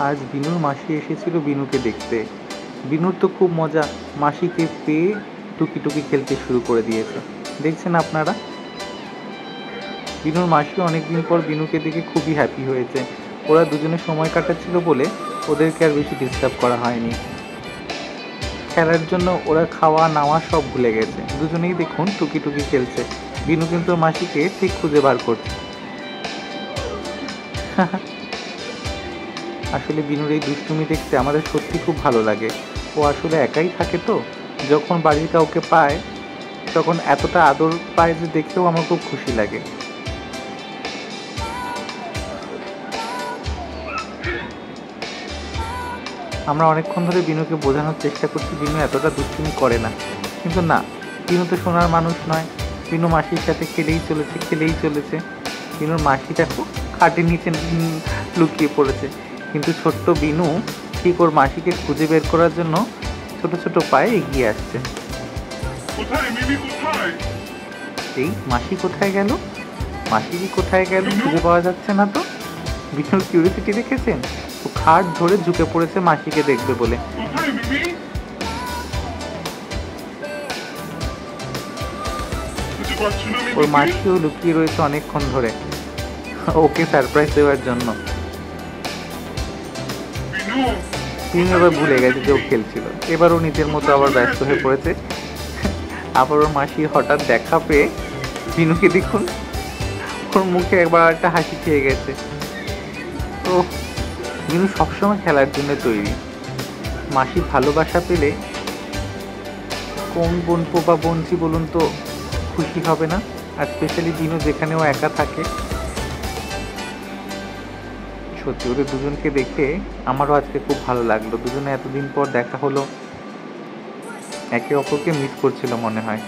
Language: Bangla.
আজ বিনুর মাসি এসেছিল বিনুকে দেখতে। বিনুর তো খুব মজা, মাসিকে পেয়ে টুকি টুকি খেলতে শুরু করে দিয়েছে। দেখছেন আপনারা, বিনুর মাসি অনেকদিন পর বিনুকে দেখে খুবই হ্যাপি হয়েছে। ওরা দুজনে সময় কাটাচ্ছিল বলে ওদেরকে আর বেশি ডিস্টার্ব করা হয়নি। খেলার জন্য ওরা খাওয়া নাওয়া সব ভুলে গেছে। দুজনেই দেখুন টুকি টুকি খেলছে। বিনু কিন্তু মাসিকে ঠিক খুঁজে বার করছে। আসলে বিনুর এই দুষ্টুমি দেখতে আমাদের সত্যি খুব ভালো লাগে। ও আসলে একাই থাকে তো, যখন বাড়ির কাউকে পায় তখন এতটা আদর পায় যে দেখেও আমার খুব খুশি লাগে। আমরা অনেকক্ষণ ধরে বিনুকে বোঝানোর চেষ্টা করছি বিনু এতটা দুষ্টুমি করে না, কিন্তু না, বিনু তো শোনার মানুষ নয়। বিনু মাসির সাথে খেলেই চলেছে। বিনুর মাসি দেখো খাটের নিচে লুকিয়ে পড়েছে, কিন্তু ছোট্ট বিনু ঠিক ওর মাসিকে খুঁজে বের করার জন্য ছোট ছোট পায়ে এগিয়ে আসছে। এই মাসি কোথায় গেল, মাসি কি কোথায় গেল খুঁজে পাওয়া যাচ্ছে না তো। বিনুর কিউরিসিটি দেখেছেন, ও খাট ধরে ঝুঁকে পড়েছে মাসিকে দেখবে বলে। ওর মাসিও লুকিয়ে রয়েছে অনেকক্ষণ ধরে ওকে সারপ্রাইজ দেওয়ার জন্য। বিনু এবার ভুলে গেছে যে ও খেলছিল, এবার ও নিজের মতো আবার ব্যস্ত হয়ে পড়েছে। আবার ওর মাসি হঠাৎ দেখা পেয়ে বিনুকে দেখুন, ওর মুখে একবার একটা হাসি খেয়ে গেছে। তো বিনু সবসময় খেলার জন্য তৈরি। মাসি ভালোবাসা পেলে কোন বোনপো বা বোনঝি বলুন তো খুশি হবে না? আর স্পেশালি বিনু যেখানেও একা থাকে। সত্যি ওদের দুজনকে দেখে আমারও আজকে খুব ভালো লাগলো। দুজনে এতদিন পর দেখা হলো, একে অপরকে মিস করছিল মনে হয়।